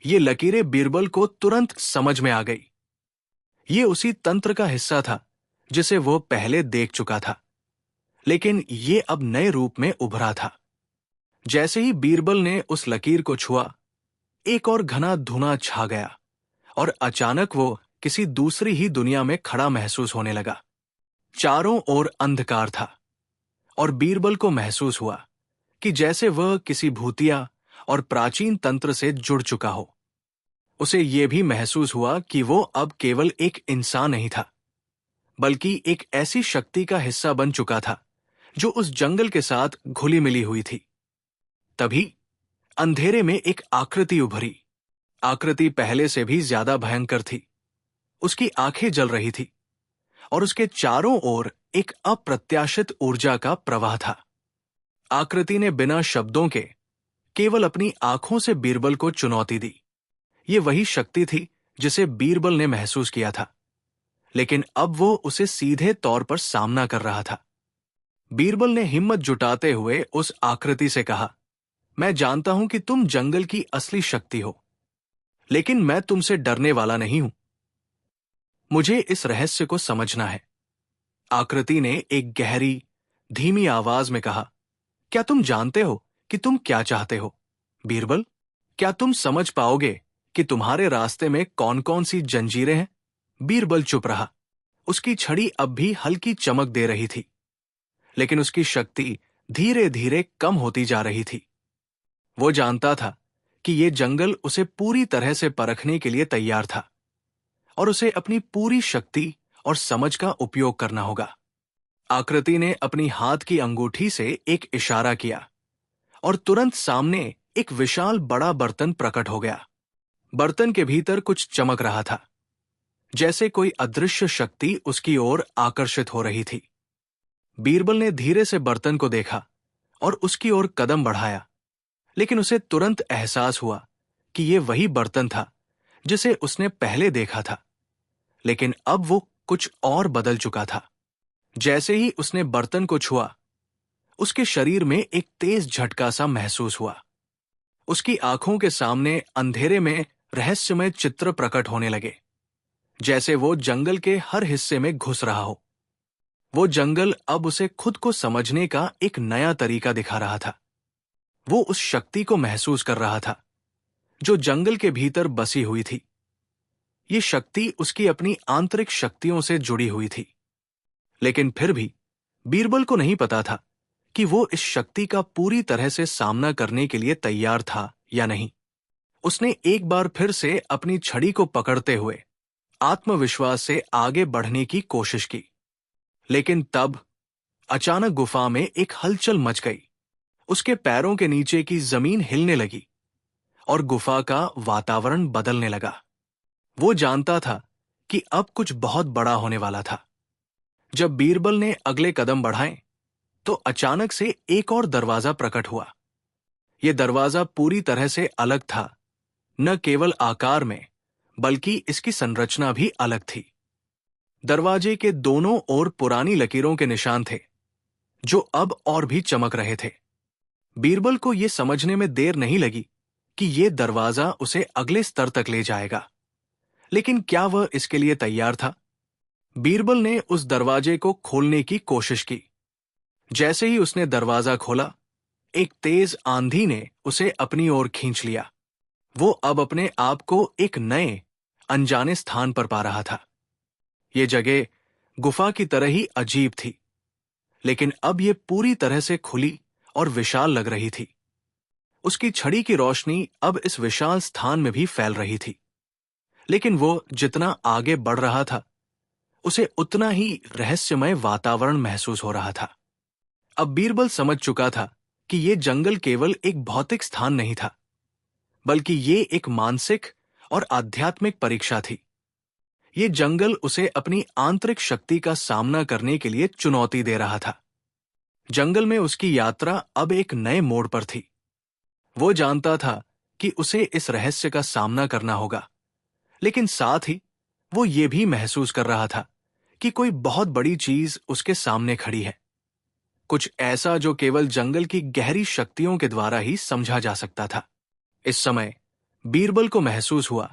ये लकीरें बीरबल को तुरंत समझ में आ गई। ये उसी तंत्र का हिस्सा था जिसे वो पहले देख चुका था, लेकिन ये अब नए रूप में उभरा था। जैसे ही बीरबल ने उस लकीर को छुआ, एक और घना धुआं छा गया और अचानक वो किसी दूसरी ही दुनिया में खड़ा महसूस होने लगा। चारों ओर अंधकार था और बीरबल को महसूस हुआ कि जैसे वह किसी भूतिया और प्राचीन तंत्र से जुड़ चुका हो। उसे यह भी महसूस हुआ कि वो अब केवल एक इंसान नहीं था, बल्कि एक ऐसी शक्ति का हिस्सा बन चुका था जो उस जंगल के साथ घुली मिली हुई थी। तभी अंधेरे में एक आकृति उभरी। आकृति पहले से भी ज्यादा भयंकर थी। उसकी आंखें जल रही थी और उसके चारों ओर एक अप्रत्याशित ऊर्जा का प्रवाह था। आकृति ने बिना शब्दों के केवल अपनी आंखों से बीरबल को चुनौती दी। ये वही शक्ति थी जिसे बीरबल ने महसूस किया था, लेकिन अब वो उसे सीधे तौर पर सामना कर रहा था। बीरबल ने हिम्मत जुटाते हुए उस आकृति से कहा, मैं जानता हूं कि तुम जंगल की असली शक्ति हो, लेकिन मैं तुमसे डरने वाला नहीं हूं। मुझे इस रहस्य को समझना है। आकृति ने एक गहरी, धीमी आवाज में कहा, क्या तुम जानते हो कि तुम क्या चाहते हो? बीरबल, क्या तुम समझ पाओगे कि तुम्हारे रास्ते में कौन कौन सी जंजीरें हैं? बीरबल चुप रहा। उसकी छड़ी अब भी हल्की चमक दे रही थी, लेकिन उसकी शक्ति धीरे धीरे कम होती जा रही थी। वो जानता था कि ये जंगल उसे पूरी तरह से परखने के लिए तैयार था और उसे अपनी पूरी शक्ति और समझ का उपयोग करना होगा। आकृति ने अपनी हाथ की अंगूठी से एक इशारा किया और तुरंत सामने एक विशाल बड़ा बर्तन प्रकट हो गया। बर्तन के भीतर कुछ चमक रहा था, जैसे कोई अदृश्य शक्ति उसकी ओर आकर्षित हो रही थी। बीरबल ने धीरे से बर्तन को देखा और उसकी ओर कदम बढ़ाया, लेकिन उसे तुरंत एहसास हुआ कि यह वही बर्तन था जिसे उसने पहले देखा था, लेकिन अब वो कुछ और बदल चुका था। जैसे ही उसने बर्तन को छुआ, उसके शरीर में एक तेज झटका सा महसूस हुआ। उसकी आंखों के सामने अंधेरे में रहस्यमय चित्र प्रकट होने लगे, जैसे वो जंगल के हर हिस्से में घुस रहा हो। वो जंगल अब उसे खुद को समझने का एक नया तरीका दिखा रहा था। वो उस शक्ति को महसूस कर रहा था जो जंगल के भीतर बसी हुई थी। ये शक्ति उसकी अपनी आंतरिक शक्तियों से जुड़ी हुई थी, लेकिन फिर भी बीरबल को नहीं पता था कि वो इस शक्ति का पूरी तरह से सामना करने के लिए तैयार था या नहीं। उसने एक बार फिर से अपनी छड़ी को पकड़ते हुए आत्मविश्वास से आगे बढ़ने की कोशिश की, लेकिन तब अचानक गुफा में एक हलचल मच गई। उसके पैरों के नीचे की जमीन हिलने लगी और गुफा का वातावरण बदलने लगा। वो जानता था कि अब कुछ बहुत बड़ा होने वाला था। जब बीरबल ने अगले कदम बढ़ाए, तो अचानक से एक और दरवाजा प्रकट हुआ। यह दरवाजा पूरी तरह से अलग था, न केवल आकार में, बल्कि इसकी संरचना भी अलग थी। दरवाजे के दोनों ओर पुरानी लकीरों के निशान थे, जो अब और भी चमक रहे थे। बीरबल को यह समझने में देर नहीं लगी कि यह दरवाजा उसे अगले स्तर तक ले जाएगा, लेकिन क्या वह इसके लिए तैयार था? बीरबल ने उस दरवाजे को खोलने की कोशिश की। जैसे ही उसने दरवाजा खोला, एक तेज आंधी ने उसे अपनी ओर खींच लिया। वो अब अपने आप को एक नए, अनजाने स्थान पर पा रहा था। ये जगह गुफा की तरह ही अजीब थी, लेकिन अब ये पूरी तरह से खुली और विशाल लग रही थी। उसकी छड़ी की रोशनी अब इस विशाल स्थान में भी फैल रही थी, लेकिन वो जितना आगे बढ़ रहा था, उसे उतना ही रहस्यमय वातावरण महसूस हो रहा था। अब बीरबल समझ चुका था कि ये जंगल केवल एक भौतिक स्थान नहीं था, बल्कि ये एक मानसिक और आध्यात्मिक परीक्षा थी। ये जंगल उसे अपनी आंतरिक शक्ति का सामना करने के लिए चुनौती दे रहा था। जंगल में उसकी यात्रा अब एक नए मोड़ पर थी। वो जानता था कि उसे इस रहस्य का सामना करना होगा, लेकिन साथ ही वो ये भी महसूस कर रहा था कि कोई बहुत बड़ी चीज उसके सामने खड़ी है। कुछ ऐसा जो केवल जंगल की गहरी शक्तियों के द्वारा ही समझा जा सकता था। इस समय बीरबल को महसूस हुआ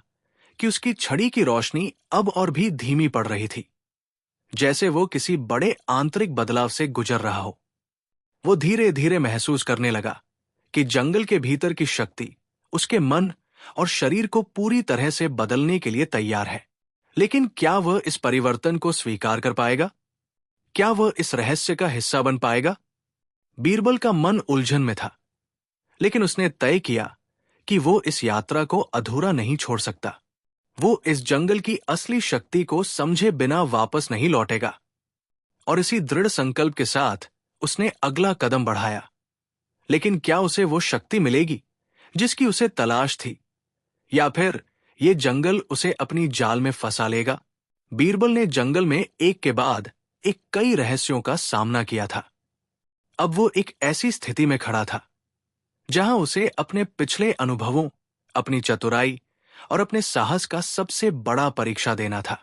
कि उसकी छड़ी की रोशनी अब और भी धीमी पड़ रही थी, जैसे वो किसी बड़े आंतरिक बदलाव से गुजर रहा हो। वो धीरे धीरे महसूस करने लगा कि जंगल के भीतर की शक्ति उसके मन और शरीर को पूरी तरह से बदलने के लिए तैयार है। लेकिन क्या वह इस परिवर्तन को स्वीकार कर पाएगा? क्या वह इस रहस्य का हिस्सा बन पाएगा? बीरबल का मन उलझन में था, लेकिन उसने तय किया कि वो इस यात्रा को अधूरा नहीं छोड़ सकता। वो इस जंगल की असली शक्ति को समझे बिना वापस नहीं लौटेगा। और इसी दृढ़ संकल्प के साथ उसने अगला कदम बढ़ाया। लेकिन क्या उसे वो शक्ति मिलेगी जिसकी उसे तलाश थी, या फिर ये जंगल उसे अपनी जाल में फंसा लेगा? बीरबल ने जंगल में एक के बाद एक कई रहस्यों का सामना किया था। अब वो एक ऐसी स्थिति में खड़ा था जहां उसे अपने पिछले अनुभवों, अपनी चतुराई और अपने साहस का सबसे बड़ा परीक्षा देना था।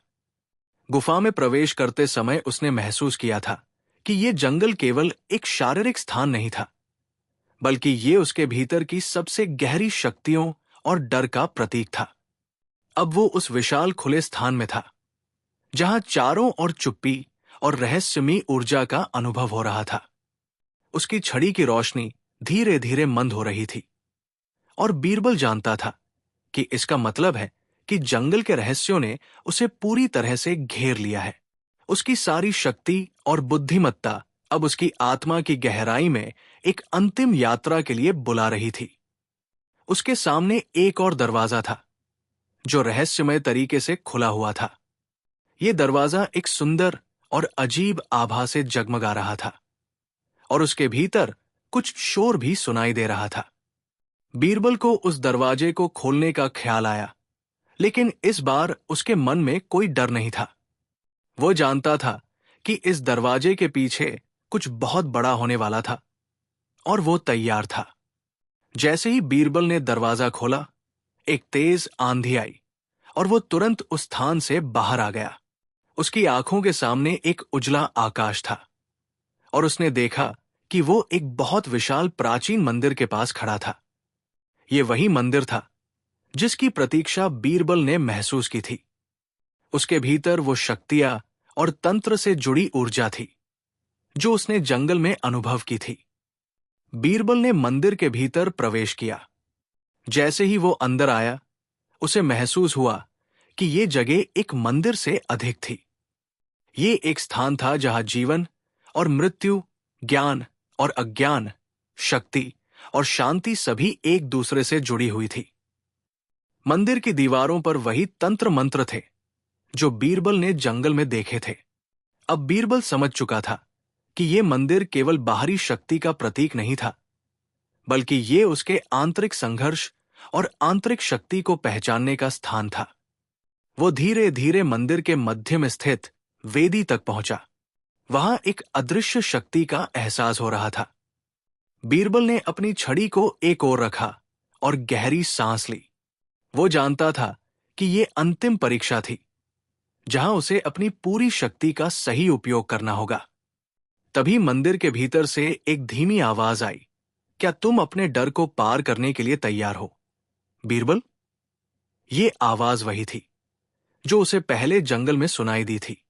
गुफा में प्रवेश करते समय उसने महसूस किया था कि ये जंगल केवल एक शारीरिक स्थान नहीं था, बल्कि ये उसके भीतर की सबसे गहरी शक्तियों और डर का प्रतीक था। अब वो उस विशाल खुले स्थान में था जहां चारों ओर चुप्पी और रहस्यमयी ऊर्जा का अनुभव हो रहा था। उसकी छड़ी की रोशनी धीरे धीरे मंद हो रही थी, और बीरबल जानता था कि इसका मतलब है कि जंगल के रहस्यों ने उसे पूरी तरह से घेर लिया है। उसकी सारी शक्ति और बुद्धिमत्ता अब उसकी आत्मा की गहराई में एक अंतिम यात्रा के लिए बुला रही थी। उसके सामने एक और दरवाजा था जो रहस्यमय तरीके से खुला हुआ था। यह दरवाजा एक सुंदर और अजीब आभा से जगमगा रहा था, और उसके भीतर कुछ शोर भी सुनाई दे रहा था। बीरबल को उस दरवाजे को खोलने का ख्याल आया, लेकिन इस बार उसके मन में कोई डर नहीं था। वो जानता था कि इस दरवाजे के पीछे कुछ बहुत बड़ा होने वाला था, और वो तैयार था। जैसे ही बीरबल ने दरवाजा खोला, एक तेज आंधी आई और वो तुरंत उस स्थान से बाहर आ गया। उसकी आंखों के सामने एक उजला आकाश था, और उसने देखा कि वो एक बहुत विशाल प्राचीन मंदिर के पास खड़ा था। ये वही मंदिर था जिसकी प्रतीक्षा बीरबल ने महसूस की थी। उसके भीतर वो शक्तियां और तंत्र से जुड़ी ऊर्जा थी जो उसने जंगल में अनुभव की थी। बीरबल ने मंदिर के भीतर प्रवेश किया। जैसे ही वो अंदर आया, उसे महसूस हुआ कि ये जगह एक मंदिर से अधिक थी। ये एक स्थान था जहां जीवन और मृत्यु, ज्ञान और अज्ञान, शक्ति और शांति सभी एक दूसरे से जुड़ी हुई थी। मंदिर की दीवारों पर वही तंत्र मंत्र थे जो बीरबल ने जंगल में देखे थे। अब बीरबल समझ चुका था कि ये मंदिर केवल बाहरी शक्ति का प्रतीक नहीं था, बल्कि ये उसके आंतरिक संघर्ष और आंतरिक शक्ति को पहचानने का स्थान था। वो धीरे धीरे मंदिर के मध्य में स्थित वेदी तक पहुंचा। वहां एक अदृश्य शक्ति का एहसास हो रहा था। बीरबल ने अपनी छड़ी को एक ओर रखा और गहरी सांस ली। वो जानता था कि ये अंतिम परीक्षा थी जहां उसे अपनी पूरी शक्ति का सही उपयोग करना होगा। तभी मंदिर के भीतर से एक धीमी आवाज आई, क्या तुम अपने डर को पार करने के लिए तैयार हो, बीरबल? ये आवाज वही थी जो उसे पहले जंगल में सुनाई दी थी।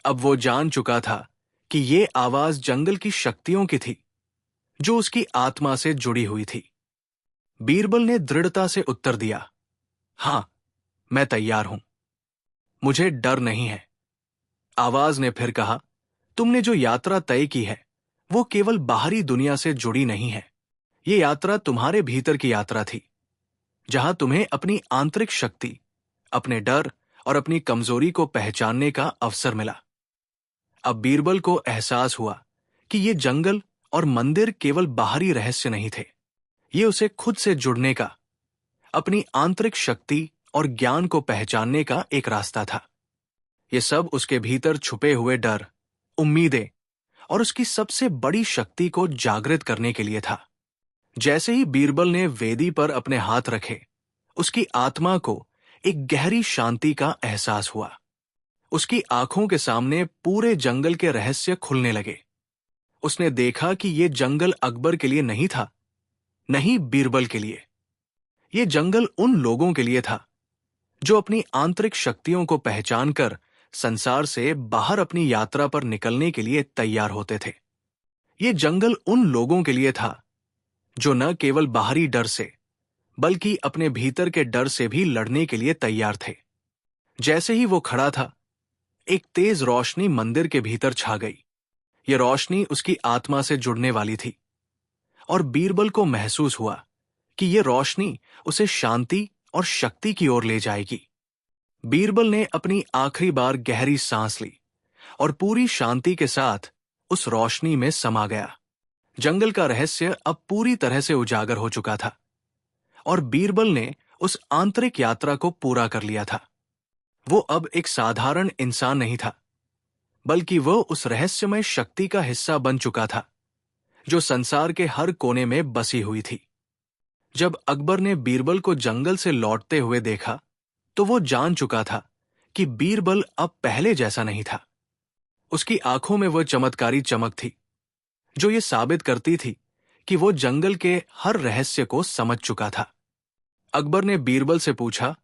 अब वो जान चुका था कि ये आवाज जंगल की शक्तियों की थी जो उसकी आत्मा से जुड़ी हुई थी। बीरबल ने दृढ़ता से उत्तर दिया, हां, मैं तैयार हूं। मुझे डर नहीं है। आवाज ने फिर कहा, तुमने जो यात्रा तय की है वो केवल बाहरी दुनिया से जुड़ी नहीं है। ये यात्रा तुम्हारे भीतर की यात्रा थी, जहां तुम्हें अपनी आंतरिक शक्ति, अपने डर और अपनी कमजोरी को पहचानने का अवसर मिला। अब बीरबल को एहसास हुआ कि ये जंगल और मंदिर केवल बाहरी रहस्य नहीं थे। ये उसे खुद से जुड़ने का, अपनी आंतरिक शक्ति और ज्ञान को पहचानने का एक रास्ता था। ये सब उसके भीतर छुपे हुए डर, उम्मीदें और उसकी सबसे बड़ी शक्ति को जागृत करने के लिए था। जैसे ही बीरबल ने वेदी पर अपने हाथ रखे, उसकी आत्मा को एक गहरी शांति का एहसास हुआ। उसकी आंखों के सामने पूरे जंगल के रहस्य खुलने लगे। उसने देखा कि ये जंगल अकबर के लिए नहीं था, नहीं बीरबल के लिए। ये जंगल उन लोगों के लिए था जो अपनी आंतरिक शक्तियों को पहचान कर संसार से बाहर अपनी यात्रा पर निकलने के लिए तैयार होते थे। ये जंगल उन लोगों के लिए था जो न केवल बाहरी डर से बल्कि अपने भीतर के डर से भी लड़ने के लिए तैयार थे। जैसे ही वो खड़ा था, एक तेज रोशनी मंदिर के भीतर छा गई। ये रोशनी उसकी आत्मा से जुड़ने वाली थी और बीरबल को महसूस हुआ कि ये रोशनी उसे शांति और शक्ति की ओर ले जाएगी। बीरबल ने अपनी आखिरी बार गहरी सांस ली और पूरी शांति के साथ उस रोशनी में समा गया। जंगल का रहस्य अब पूरी तरह से उजागर हो चुका था और बीरबल ने उस आंतरिक यात्रा को पूरा कर लिया था। वो अब एक साधारण इंसान नहीं था, बल्कि वो उस रहस्यमय शक्ति का हिस्सा बन चुका था जो संसार के हर कोने में बसी हुई थी। जब अकबर ने बीरबल को जंगल से लौटते हुए देखा, तो वो जान चुका था कि बीरबल अब पहले जैसा नहीं था। उसकी आंखों में वो चमत्कारी चमक थी जो ये साबित करती थी कि वो जंगल के हर रहस्य को समझ चुका था। अकबर ने बीरबल से पूछा,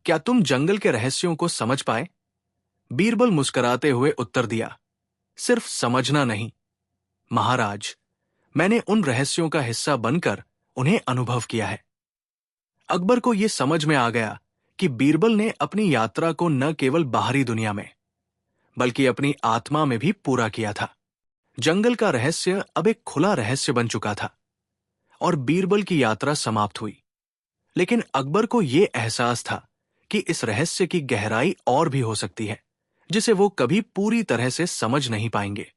क्या तुम जंगल के रहस्यों को समझ पाए? बीरबल मुस्कुराते हुए उत्तर दिया, सिर्फ समझना नहीं महाराज, मैंने उन रहस्यों का हिस्सा बनकर उन्हें अनुभव किया है। अकबर को यह समझ में आ गया कि बीरबल ने अपनी यात्रा को न केवल बाहरी दुनिया में बल्कि अपनी आत्मा में भी पूरा किया था। जंगल का रहस्य अब एक खुला रहस्य बन चुका था और बीरबल की यात्रा समाप्त हुई। लेकिन अकबर को यह एहसास था कि इस रहस्य की गहराई और भी हो सकती है, जिसे वो कभी पूरी तरह से समझ नहीं पाएंगे।